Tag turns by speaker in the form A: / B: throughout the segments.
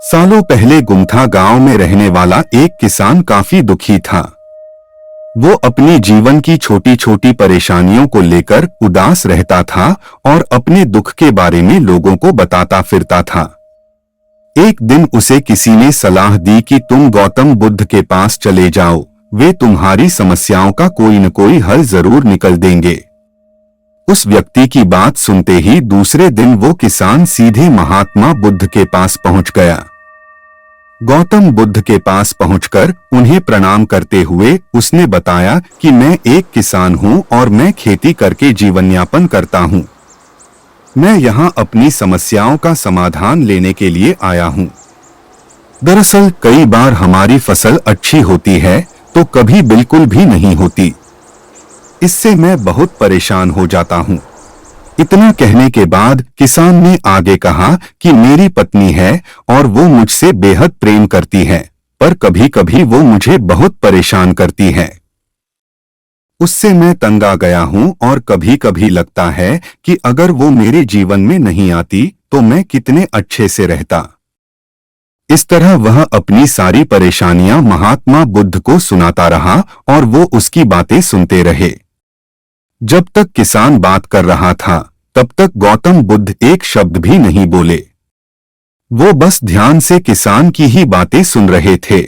A: सालों पहले गुमथा गांव में रहने वाला एक किसान काफी दुखी था। वो अपने जीवन की छोटी छोटी परेशानियों को लेकर उदास रहता था और अपने दुख के बारे में लोगों को बताता फिरता था। एक दिन उसे किसी ने सलाह दी कि तुम गौतम बुद्ध के पास चले जाओ, वे तुम्हारी समस्याओं का कोई न कोई हल जरूर निकल देंगे। उस व्यक्ति की बात सुनते ही दूसरे दिन वो किसान सीधे महात्मा बुद्ध के पास पहुंच गया। गौतम बुद्ध के पास पहुंचकर उन्हें प्रणाम करते हुए उसने बताया कि मैं एक किसान हूं और मैं खेती करके जीवन यापन करता हूं। मैं यहां अपनी समस्याओं का समाधान लेने के लिए आया हूं। दरअसल कई बार हमारी फसल अच्छी होती है तो कभी बिल्कुल भी नहीं होती। इससे मैं बहुत परेशान हो जाता हूं। इतना कहने के बाद किसान ने आगे कहा कि मेरी पत्नी है और वो मुझसे बेहद प्रेम करती है, पर कभी कभी वो मुझे बहुत परेशान करती है। उससे मैं तंग आ गया हूं और कभी कभी लगता है कि अगर वो मेरे जीवन में नहीं आती तो मैं कितने अच्छे से रहता। इस तरह वह अपनी सारी परेशानियां महात्मा बुद्ध को सुनाता रहा और वो उसकी बातें सुनते रहे। जब तक किसान बात कर रहा था तब तक गौतम बुद्ध एक शब्द भी नहीं बोले। वो बस ध्यान से किसान की ही बातें सुन रहे थे।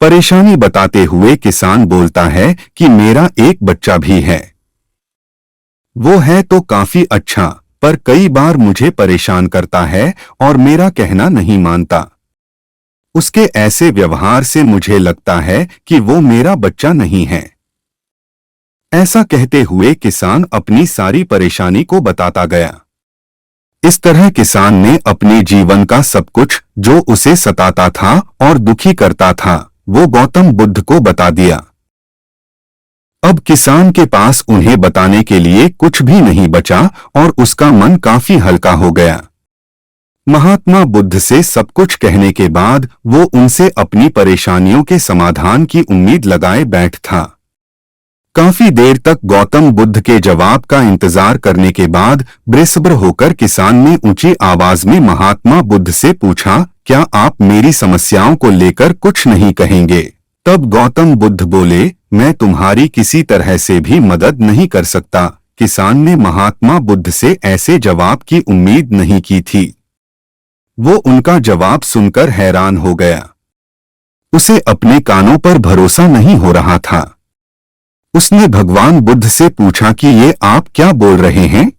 A: परेशानी बताते हुए किसान बोलता है कि मेरा एक बच्चा भी है। वो है तो काफी अच्छा, पर कई बार मुझे परेशान करता है और मेरा कहना नहीं मानता। उसके ऐसे व्यवहार से मुझे लगता है कि वो मेरा बच्चा नहीं है। ऐसा कहते हुए किसान अपनी सारी परेशानी को बताता गया। इस तरह किसान ने अपने जीवन का सब कुछ जो उसे सताता था और दुखी करता था वो गौतम बुद्ध को बता दिया। अब किसान के पास उन्हें बताने के लिए कुछ भी नहीं बचा और उसका मन काफी हल्का हो गया। महात्मा बुद्ध से सब कुछ कहने के बाद वो उनसे अपनी परेशानियों के समाधान की उम्मीद लगाए बैठ था। काफी देर तक गौतम बुद्ध के जवाब का इंतजार करने के बाद बेसब्र होकर किसान ने ऊंची आवाज में महात्मा बुद्ध से पूछा, क्या आप मेरी समस्याओं को लेकर कुछ नहीं कहेंगे? तब गौतम बुद्ध बोले, मैं तुम्हारी किसी तरह से भी मदद नहीं कर सकता। किसान ने महात्मा बुद्ध से ऐसे जवाब की उम्मीद नहीं की थी। वो उनका जवाब सुनकर हैरान हो गया। उसे अपने कानों पर भरोसा नहीं हो रहा था। उसने भगवान बुद्ध से पूछा कि ये आप क्या बोल रहे हैं?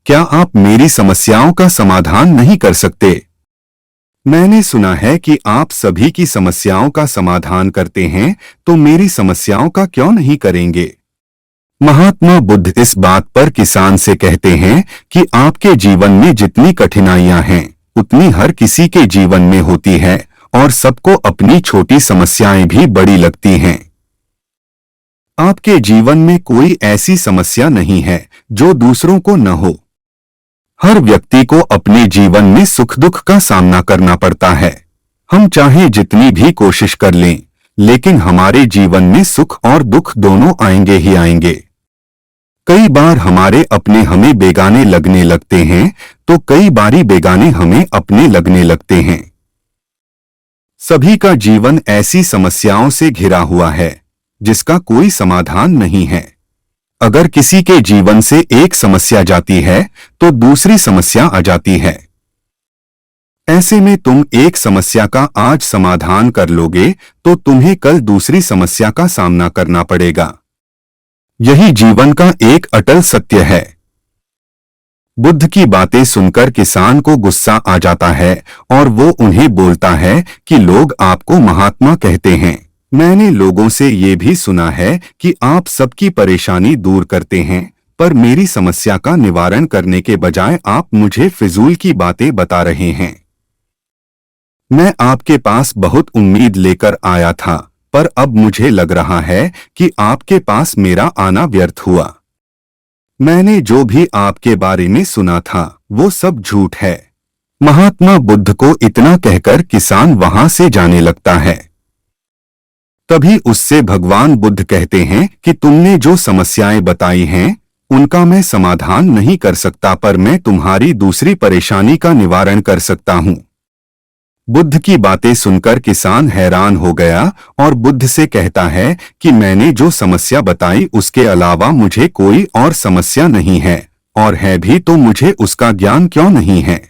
A: क्या आप मेरी समस्याओं का समाधान नहीं कर सकते? मैंने सुना है कि आप सभी की समस्याओं का समाधान करते हैं, तो मेरी समस्याओं का क्यों नहीं करेंगे? महात्मा बुद्ध इस बात पर किसान से कहते हैं कि आपके जीवन में जितनी कठिनाइयां हैं उतनी हर किसी के जीवन में होती है और सबको अपनी छोटी समस्याएं भी बड़ी लगती हैं। आपके जीवन में कोई ऐसी समस्या नहीं है जो दूसरों को न हो। हर व्यक्ति को अपने जीवन में सुख दुख का सामना करना पड़ता है। हम चाहे जितनी भी कोशिश कर लें, लेकिन हमारे जीवन में सुख और दुख दोनों आएंगे ही आएंगे। कई बार हमारे अपने हमें बेगाने लगने लगते हैं तो कई बारी बेगाने हमें अपने लगने लगते हैं। सभी का जीवन ऐसी समस्याओं से घिरा हुआ है जिसका कोई समाधान नहीं है। अगर किसी के जीवन से एक समस्या जाती है तो दूसरी समस्या आ जाती है। ऐसे में तुम एक समस्या का आज समाधान कर लोगे तो तुम्हें कल दूसरी समस्या का सामना करना पड़ेगा। यही जीवन का एक अटल सत्य है। बुद्ध की बातें सुनकर किसान को गुस्सा आ जाता है और वो उन्हें बोलता है कि लोग आपको महात्मा कहते हैं। मैंने लोगों से ये भी सुना है कि आप सबकी परेशानी दूर करते हैं, पर मेरी समस्या का निवारण करने के बजाय आप मुझे फिजूल की बातें बता रहे हैं। मैं आपके पास बहुत उम्मीद लेकर आया था, पर अब मुझे लग रहा है कि आपके पास मेरा आना व्यर्थ हुआ। मैंने जो भी आपके बारे में सुना था वो सब झूठ है। महात्मा बुद्ध को इतना कहकर किसान वहां से जाने लगता है। तभी उससे भगवान बुद्ध कहते हैं कि तुमने जो समस्याएं बताई हैं उनका मैं समाधान नहीं कर सकता, पर मैं तुम्हारी दूसरी परेशानी का निवारण कर सकता हूं। बुद्ध की बातें सुनकर किसान हैरान हो गया और बुद्ध से कहता है कि मैंने जो समस्या बताई उसके अलावा मुझे कोई और समस्या नहीं है, और है भी तो मुझे उसका ज्ञान क्यों नहीं है।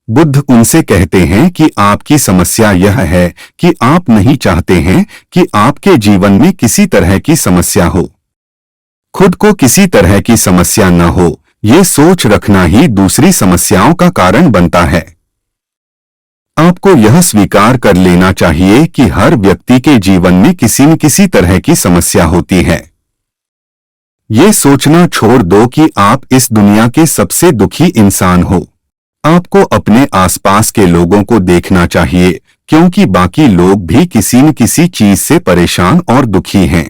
A: बुद्ध उनसे कहते हैं कि आपकी समस्या यह है कि आप नहीं चाहते हैं कि आपके जीवन में किसी तरह की समस्या हो। खुद को किसी तरह की समस्या न हो, ये सोच रखना ही दूसरी समस्याओं का कारण बनता है। आपको यह स्वीकार कर लेना चाहिए कि हर व्यक्ति के जीवन में किसी न किसी तरह की समस्या होती है। ये सोचना छोड़ दो कि आप इस दुनिया के सबसे दुखी इंसान हो। आपको अपने आसपास के लोगों को देखना चाहिए, क्योंकि बाकी लोग भी किसी न किसी चीज से परेशान और दुखी हैं।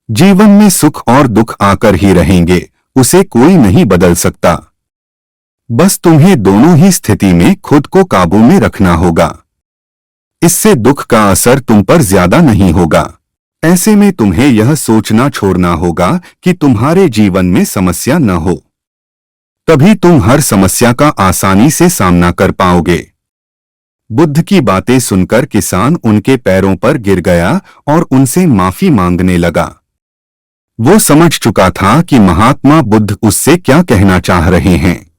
A: जीवन में सुख और दुख आकर ही रहेंगे, उसे कोई नहीं बदल सकता। बस तुम्हें दोनों ही स्थिति में खुद को काबू में रखना होगा। इससे दुख का असर तुम पर ज्यादा नहीं होगा। ऐसे में तुम्हें यह सोचना छोड़ना होगा कि तुम्हारे जीवन में समस्या न हो, तभी तुम हर समस्या का आसानी से सामना कर पाओगे। बुद्ध की बातें सुनकर किसान उनके पैरों पर गिर गया और उनसे माफी मांगने लगा। वो समझ चुका था कि महात्मा बुद्ध उससे क्या कहना चाह रहे हैं।